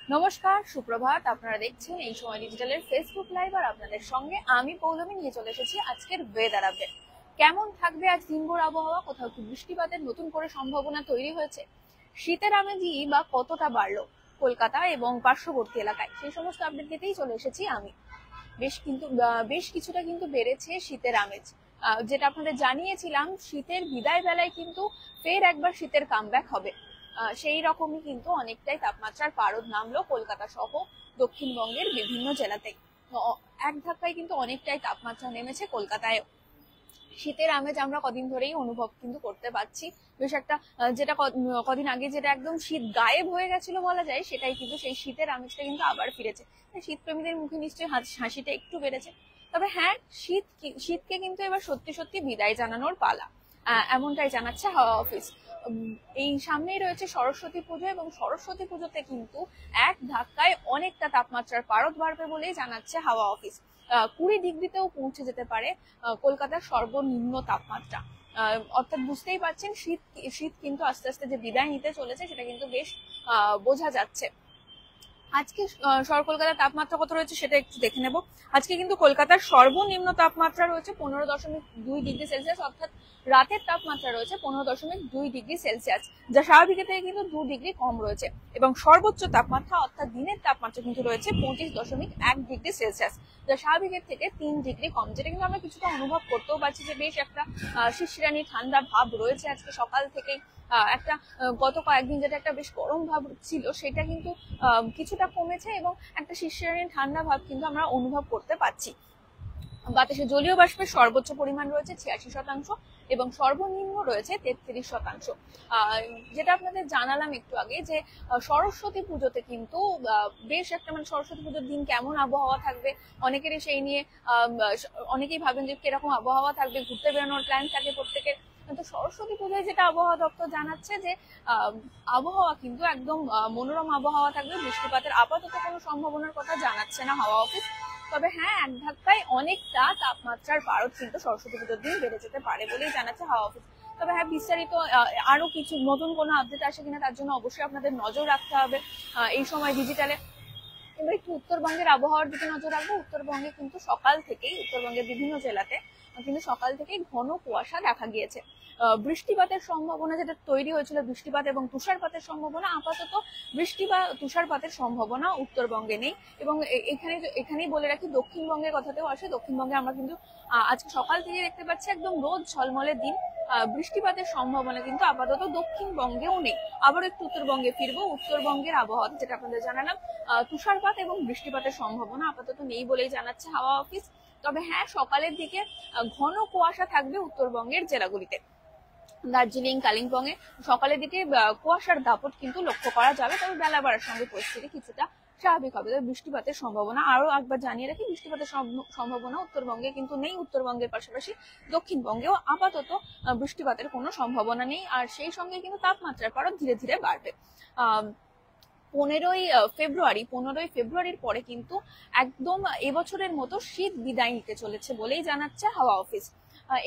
নমস্কার, সুপ্রভাত। আপনারা দেখছেন এই সময় ডিজিটালের ফেসবুক লাইভ, আর আপনাদের সঙ্গে আমি পৌলমী নিয়ে চলে এসেছি আজকের ওয়েদার আপডেট। কেমন থাকবে আজ দিনভর আবহাওয়া, কোথাও কি বৃষ্টিপাতের নতুন করে সম্ভাবনা তৈরি হয়েছে, শীতের আমেজি বা কতটা বাড়লো কলকাতা এবং পার্শ্ববর্তী এলাকায়, সেই সমস্ত আপডেট দিতেই চলে এসেছি আমি। বেশ কিছুটা কিন্তু বেড়েছে শীতের আমেজ। যেটা আপনাদের জানিয়েছিলাম, শীতের বিদায় বেলায় কিন্তু ফের একবার শীতের কামব্যাক হবে। সেই রকমই কিন্তু অনেকটাই তাপমাত্রার পারদ নামলো কলকাতা সহ দক্ষিণবঙ্গের বিভিন্ন জেলাতেই। এক ধাক্কায় কিন্তু অনেকটাই তাপমাত্রা নেমেছে কলকাতায়। শীতের আমেজ আমরা কদিন ধরেই অনুভব কিন্তু করতে পারছি। বেশ একটা যেটা কদিন আগে যেটা একদম শীত গায়েব হয়ে গেছিল বলা যায়, সেটাই কিন্তু সেই শীতের আমেজটা কিন্তু আবার ফিরেছে। শীত প্রেমীদের মুখে নিশ্চয়ই হাসিটা একটু বেড়েছে। তবে হ্যাঁ, শীতকে কিন্তু এবার সত্যি সত্যি বিদায় জানানোর পালা, এমনটাই জানাচ্ছে হাওয়া অফিস। এই সামনেই রয়েছে সরস্বতী পুজো, এবং সরস্বতী পুজোতে কিন্তু এক ধাক্কায় অনেকটা তাপমাত্রার পারদ বাড়বে বলেই জানাচ্ছে হাওয়া অফিস। 20 ডিগ্রিতেও পৌঁছে যেতে পারে কলকাতার সর্বনিম্ন তাপমাত্রা। অর্থাৎ বুঝতেই পারছেন, শীত কিন্তু আস্তে আস্তে যে বিদায় নিতে চলেছে সেটা কিন্তু বেশ বোঝা যাচ্ছে। আজকে কলকাতার তাপমাত্রা কত রয়েছে সেটা একটু দেখে নেব। আজকে কিন্তু কলকাতার সর্বনিম্ন তাপমাত্রা রয়েছে 15.2 ডিগ্রি সেলসিয়াস, অর্থাৎ রাতের তাপমাত্রা রয়েছে 15.2 ডিগ্রি সেলসিয়াস, যা স্বাভাবিকের থেকে কিন্তু 2 ডিগ্রি কম রয়েছে। এবং সর্বোচ্চ তাপমাত্রা অর্থাৎ দিনের তাপমাত্রা কিন্তু রয়েছে 25.1 ডিগ্রি সেলসিয়াস, যা স্বাভাবিকের থেকে 3 ডিগ্রি কম। যেটা কিন্তু আমরা কিছুটা অনুভব করতেও পারছি যে বেশ একটা শিশিরানি ঠান্ডা ভাব রয়েছে আজকে সকাল থেকেই। একটা গত কয়েকদিন যেটা একটা বেশ গরম ভাব ছিল, সেটা কিন্তু কিছুটা কমেছে, এবং একটা শিশিরানি ঠান্ডা ভাব কিন্তু আমরা অনুভব করতে পারছি। বাতাসে জলীয় বাষ্পের সর্বোচ্চ পরিমাণ রয়েছে 86%, এবং সর্বনিম্ন রয়েছে 33%। যেটা আপনাদের জানালাম একটু আগে, যে সরস্বতী পুজোতে কিন্তু বেশ একটা, মানে সরস্বতী পুজোর দিন কেমন আবহাওয়া থাকবে অনেকেরই সেই নিয়ে অনেকেই ভাবেন যে কিরকম আবহাওয়া থাকবে, ঘুরতে বেরোনোর প্ল্যান থাকে প্রত্যেকের। তো সরস্বতী পুজোয় যেটা আবহাওয়া দপ্তর জানাচ্ছে যে আবহাওয়া কিন্তু একদম মনোরম আবহাওয়া থাকবে, বৃষ্টিপাতের আপাতত কোনো সম্ভাবনার কথা জানাচ্ছে না হাওয়া অফিস। তবে হ্যাঁ, এক ধাক্কায় অনেকটা তাপমাত্রার পারদ কিন্তু সরস্বতী পুজোর দিন বেড়ে যেতে পারে বলেই জানাচ্ছে হাওয়া অফিস। তবে হ্যাঁ, বিস্তারিত আরো কিছু নতুন কোনো আপডেট আসে কিনা তার জন্য অবশ্যই আপনাদের নজর রাখতে হবে এই সময় ডিজিটালে। এবার একটু উত্তরবঙ্গের আবহাওয়ার দিকে নজর রাখবো। উত্তরবঙ্গে কিন্তু সকাল থেকেই, উত্তরবঙ্গের বিভিন্ন জেলাতে কিন্তু সকাল থেকেই ঘন কুয়াশা দেখা গিয়েছে। বৃষ্টিপাতের সম্ভাবনা যেটা তৈরি হয়েছিল, বৃষ্টিপাত এবং তুষারপাতের সম্ভাবনা, আপাতত বৃষ্টি বা তুষারপাতের সম্ভাবনা উত্তরবঙ্গে নেই। এবং এখানেই বলে রাখি, দক্ষিণবঙ্গের কথাতেও আসে। দক্ষিণবঙ্গে আমরা কিন্তু আজকে সকাল থেকে দেখতে পাচ্ছি একদম রোদ ঝলমলে দিন। বৃষ্টিপাতের সম্ভাবনা কিন্তু আপাতত দক্ষিণবঙ্গেও নেই। আবার একটু উত্তরবঙ্গে ফিরবো। উত্তরবঙ্গের আবহাওয়া যেটা আপনাদের জানালাম, তুষারপাত এবং বৃষ্টিপাতের সম্ভাবনা আপাতত নেই বলেই জানাচ্ছে হাওয়া অফিস। তবে হ্যাঁ, সকালের দিকে ঘন কুয়াশা থাকবে উত্তরবঙ্গের জেলাগুলিতে। দার্জিলিং, কালিম্পং এ সকালের দিকে কুয়াশার দাপট কিন্তু লক্ষ্য করা যাবে। তবে বেলা বাড়ার সঙ্গে পরিস্থিতি কিছুটা স্বাভাবিক হবে। তবে বৃষ্টিপাতের সম্ভাবনা আরো একবার জানিয়ে রাখি, বৃষ্টিপাতের সম্ভাবনা উত্তরবঙ্গে কিন্তু নেই। উত্তরবঙ্গের পাশাপাশি দক্ষিণবঙ্গেও আপাতত বৃষ্টিপাতের কোনো সম্ভাবনা নেই। আর সেই সঙ্গে কিন্তু তাপমাত্রার পারদ ধীরে ধীরে বাড়বে। 15ই ফেব্রুয়ারির পরে কিন্তু একদম এবছরের মতো শীত বিদায় নিতে চলেছে বলেই জানাচ্ছে হাওয়া অফিস।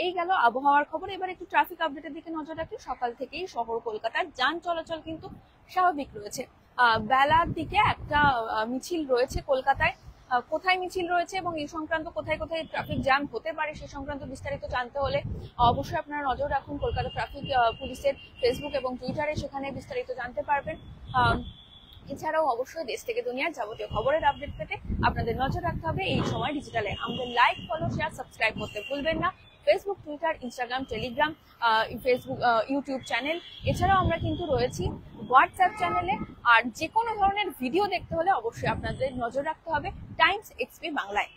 এই গেল আবহাওয়ার খবর। এবার একটু ট্রাফিক আপডেটের দিকে নজর রাখি। সকাল থেকেই শহর কলকাতার যান চলাচল কিন্তু স্বাভাবিক রয়েছে। বেলার দিকে একটা মিছিল রয়েছে কলকাতায়। কোথায় মিছিল রয়েছে এবং এই সংক্রান্ত কোথায় কোথায় ট্রাফিক জ্যাম হতে পারে সে সংক্রান্ত বিস্তারিত জানতে হলে অবশ্যই আপনারা নজর রাখুন কলকাতা ট্রাফিক পুলিশের ফেসবুক এবং টুইটারে, সেখানে বিস্তারিত জানতে পারবেন। এছাড়াও অবশ্যই দেশ থেকে দুনিয়ার যাবতীয় খবরের আপডেট পেতে আপনাদের নজর রাখতে হবে এই সময় ডিজিটালে। আমাদের লাইক, ফলো, শেয়ার, সাবস্ক্রাইব করতে ভুলবেন না। Facebook, Twitter, Instagram, Telegram, Facebook, YouTube channel, এছাড়াও আমরা কিন্তু রয়েছি হোয়াটসঅ্যাপ চ্যানেলে। আর যে কোনো ধরনের ভিডিও দেখতে হলে অবশ্যই আপনাদের নজর রাখতে হবে টাইমস এক্সপি বাংলায়।